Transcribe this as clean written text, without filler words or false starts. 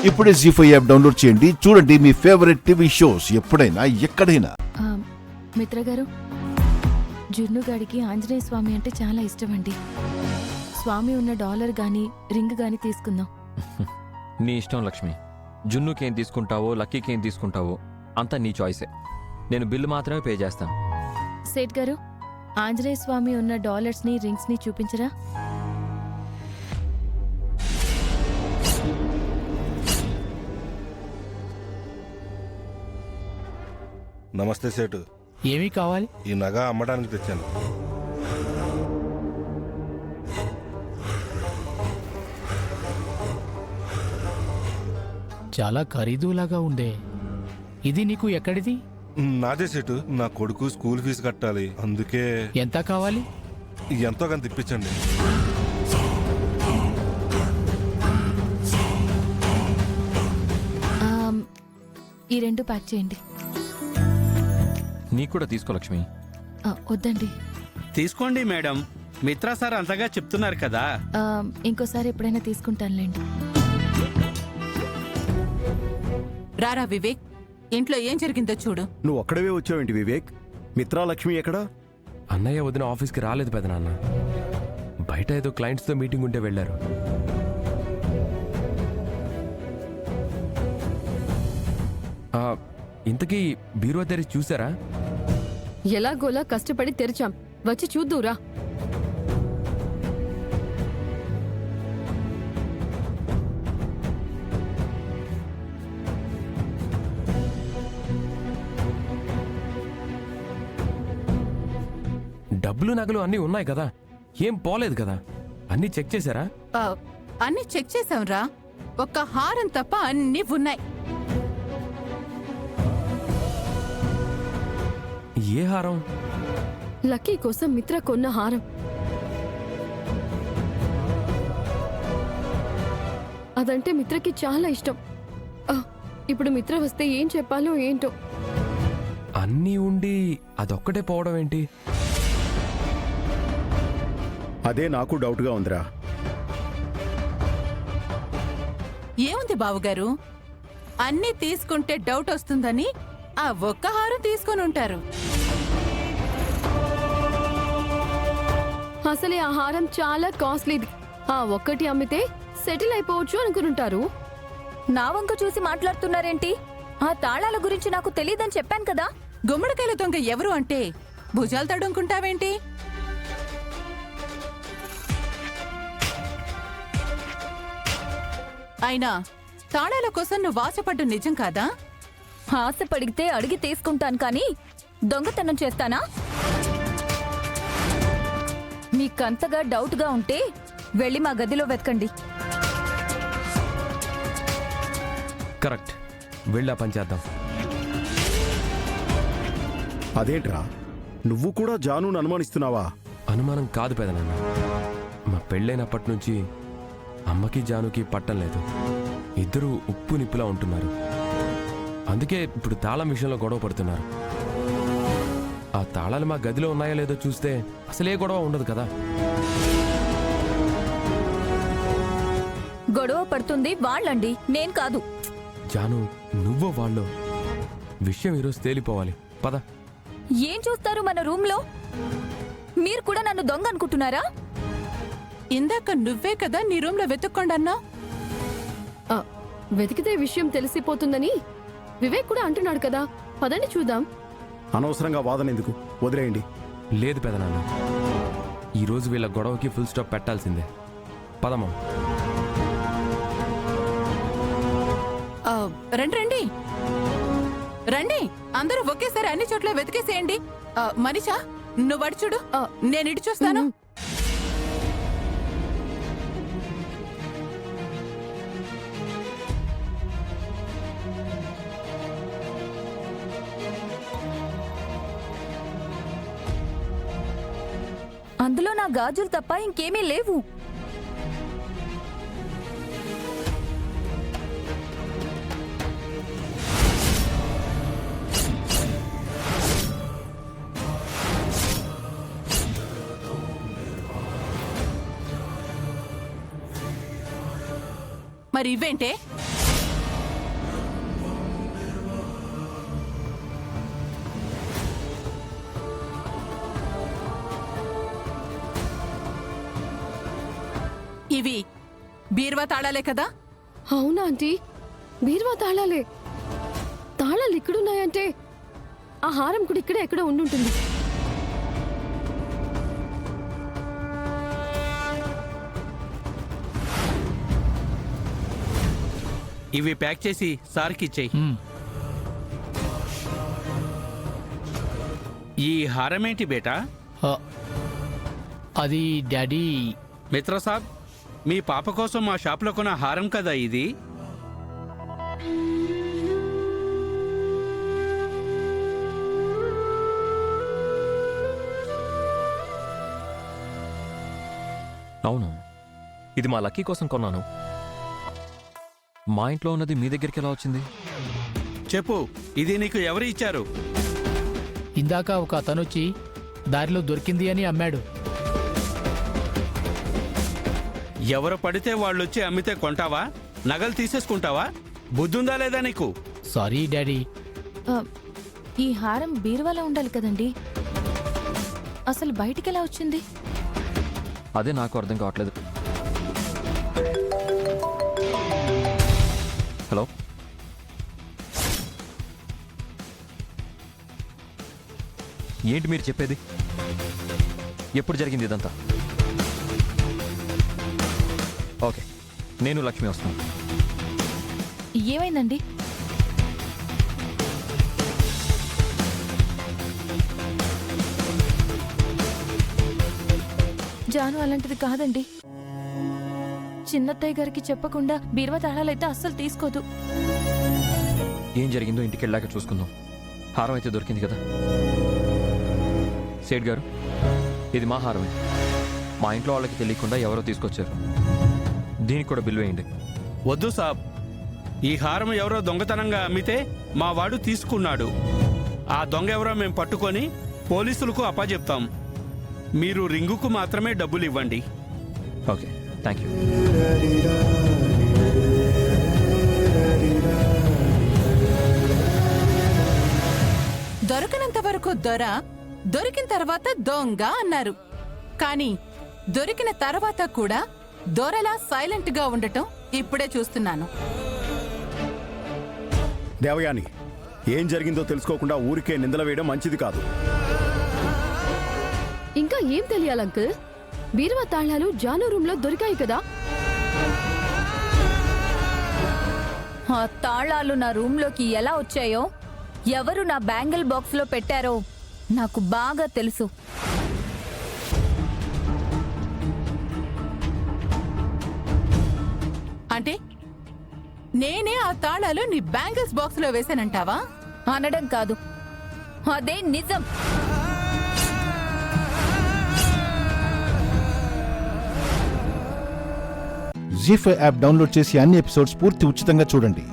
ఇప్పుడే జీ5 app download చేయండి. చూడండి మీ ఫేవరెట్ టీవీ షోస్ ఎప్పుడైనా ఎక్కడైనా. మిత్ర గారు, జున్ను గాడికి ఆంజనేయ స్వామి అంటే చాలా ఇష్టమండి. స్వామి ఉన్న డాలర్ గాని రింగ్ గాని తీసుకుందాం. నీ ఇష్టం లక్ష్మి. జున్నుకేం తీసుకుంటావో లక్కీకేం తీసుకుంటావో అంతా నీ చాయిసే. నేను బిల్లు మాత్రమే పే చేస్తాను. సేట్ గారు, ఆంజనేయ స్వామి ఉన్న డాలర్స్ ని రింగ్స్ ని చూపించరా? నమస్తే సేటు. ఏమీ కావాలి? ఈ నగ అమ్మడానికి తెచ్చాను. చాలా ఖరీదులాగా ఉందే. ఇది నీకు ఎక్కడిది? నాదే సేటు. నా కొడుకు స్కూల్ ఫీజు కట్టాలి, అందుకే. ఎంత కావాలి? ఎంతో కొంత ఇప్పించండి. ఈ రెండు ప్యాక్ చేయండి. నీకు కూడా తీసుకో లక్ష్మి. వద్దండి. తీసుకోండి మేడం, మిత్రా సార్ అంతగా చెప్తున్నారు కదా. ఇంకోసారి ఎప్పుడైనా తీసుకుంటానులేండి. రారా వివేక్, ఇంట్లో ఏం జరిగిందో చూడు. నువ్వు ఒక్కడవే వచ్చావేంటి వివేక్? మిత్రా లక్ష్మి ఎక్కడా? అన్నయ్య వదిన ఆఫీస్కి రాలేదు పెదనాన్న. బయట ఏదో క్లయింట్స్తో మీటింగ్ ఉంటే వెళ్ళారు. ఇంతకీ బీరువా తెరిచి చూసారా? ఎలాగోలా కష్టపడి తెరిచాం, వచ్చి చూద్దురా. డబ్బులు నగలు అన్నీ ఉన్నాయి కదా, ఏం పోలేదు కదా? అన్నీ చెక్ చేశారా? అన్ని చెక్ చేశాంరా, ఒక్క హారం తప్ప అన్నీ ఉన్నాయి. ఏ హారం? లక్కీ కోసం మిత్ర కొన్న హారం. అదంటే మిత్రకి చాలా ఇష్టం. ఇప్పుడు మిత్ర వస్తే ఏం చెప్పాలో ఏంటో. అన్నీ ఉండి అదొక్కటే పోవడం ఏంటి? అదే నాకు డౌట్గా ఉందిరా. ఏముంది బావుగారు, అన్నీ తీసుకుంటే డౌట్ వస్తుందని ఆ ఒక్క హారం తీసుకొని ఉంటారు. అసలే ఆ హారం చాలా కాస్ట్లీది. ఆ ఒక్కటి అమ్మితే సెటిల్ అయిపోవచ్చు అనుకుంటారు. నా వంక చూసి మాట్లాడుతున్నారేంటి? ఆ తాళాల గురించి నాకు తెలియదని చెప్పాను కదా. గుమ్మడికాయల దొంగ ఎవరు అంటే భుజాలు తడుముకుంటావేంటి? అయినా తాళాల కోసం నువ్వు ఆశపడ్డ నిజం కాదా? ఆశ పడిగితే అడిగి తీసుకుంటాను కానీ దొంగతనం చేస్తానా? మీకంతగా డౌట్గా ఉంటే వెళ్ళి మా గదిలో వెతకండి. కరెక్ట్, వెళ్ళా పని చేద్దాం. అదేంట్రా, నువ్వు కూడా జానును అనుమానిస్తున్నావా? అనుమానం కాదు పెదనాన్న, మా పెళ్ళైనప్పటి నుంచి అమ్మకి జానుకి పట్టం లేదు. ఇద్దరూ ఉప్పు నిప్పులా ఉంటున్నారు. అందుకే ఇప్పుడు తాళం విషయంలో గొడవ పడుతున్నారు. ఆ తాళాలు మా గదిలో ఉన్నాయో లేదో చూస్తే అసలే గొడవ ఉండదు కదా. గొడవ పడుతుంది వాళ్ళండి, నేను కాదు. జాను, నువ్వో వాళ్ళు విషయం ఈరోజు తేలిపోవాలి. పద. ఏం చూస్తారు మన రూమ్ లో? మీరు కూడా నన్ను దొంగ అనుకుంటున్నారా? ఇందాక నువ్వే కదా నీ రూమ్ లో వెతుక్కోండన్నా. వెతికితే విషయం తెలిసిపోతుందని వివేక్ కూడా అంటున్నాడు కదా. పదండి చూద్దాం. అనవసరంగా వాదన ఎందుకు, వదిలేయండి. లేదు పెదనాన్న, ఈరోజు వీళ్ళ గొడవకి ఫుల్ స్టాప్ పెట్టాల్సిందే. పదమ్మా. రండి రండి రండి, అందరూ ఒకేసారి అన్ని చోట్ల వెతికేసేయండి. మనీషా, నువ్వు అడి చూడు, నేను ఇటు చూస్తాను. అందులో నా గాజులు తప్ప ఇంకేమీ లేవు. మరి ఇవేంటే? ఇవి బీరువా తాళాలే కదా? అవునా ఆంటీ, బీరువా తాళాలే. తాళాలు ఇక్కడున్నాయంటే ఆ హారం కూడా ఇక్కడే ఎక్కడో ఉండుంటుంది. ఇవి ప్యాక్ చేసి సార్కి ఇచ్చేయి. మ్, ఈ హారమేంటి బేటా? ఆ, అది డాడీ. మిత్ర సాబ్, మీ పాప కోసం మా షాప్లో కొన్న హారం కదా ఇది. అవును, ఇది మా లక్కీ కోసం కొన్నాను. మా ఇంట్లో ఉన్నది మీ దగ్గరికి ఎలా వచ్చింది? చెప్పు, ఇది నీకు ఎవరు ఇచ్చారు? ఇందాక ఒక అతనొచ్చి దారిలో దొరికింది అని అమ్మాడు. ఎవరు పడితే వాళ్ళొచ్చి అమ్మితే కొంటావా? నగలు తీసేసుకుంటావా? బుద్ధుందా లేదా నీకు? Sorry daddy. ఆ, ఈ హారం బీరువాలో ఉండాలి కదండి, అసలు బయటికి ఎలా వచ్చింది? అదే నాకు అర్థం కావట్లేదు. హలో, ఏంటి మీరు చెప్పేది? ఎప్పుడు జరిగింది ఇదంతా? ఓకే, నేను లక్ష్మి వస్తున్నాను. ఏమైందండి? జాను అలాంటిది కాదండి. చిన్నత్తయ్య గారికి చెప్పకుండా బీరువా తాళాలైతే అస్సలు తీసుకోదు. ఏం జరిగిందో ఇంటికి వెళ్ళాక చూసుకుందాం. హారం అయితే దొరికింది కదా. సేట్ గారు, ఇది మా హారమే. మా ఇంట్లో వాళ్ళకి తెలియకుండా ఎవరో తీసుకొచ్చారు. దీనికి కూడా బిల్ వేయండి. వద్దు సాబ్, ఈ హారం ఎవరో దొంగతనంగా అమ్మితే మా వాడు తీసుకున్నాడు. ఆ దొంగ ఎవరో మేము పట్టుకొని పోలీసులకు అప్పచెప్తాం. మీరు రింగుకు మాత్రమే డబ్బులు ఇవ్వండి. Okay, thank you. దొరకనంత వరకు దొర, దొరికిన తర్వాత దొంగ అన్నారు. కానీ దొరికిన తర్వాత కూడా దొరలా సైలెంట్ గా ఉండటం ఇప్పుడే చూస్తున్నాను. దేవయాని, ఏం జరిగిందో తెలుసుకోకుండా ఊరికే నిందల వేయడం మంచిది కాదు. ఇంకా ఏం తెలియాలి అంకుల్? బీరువా తాళాలు జాను రూమ్ లో దొరికాయి కదా. ఆ తాళాలు నా రూమ్లోకి ఎలా వచ్చాయో, ఎవరు నా బ్యాంగిల్ బాక్స్లో పెట్టారో నాకు బాగా తెలుసు. అంటే నేనే ఆ తాళాలు నీ బ్యాంగిల్స్ బాక్స్ లో వేశానంటావా? అనడం కాదు, అదే నిజం. జీ5 యాప్ డౌన్లోడ్ చేసి అన్ని ఎపిసోడ్స్ పూర్తి ఉచితంగా చూడండి.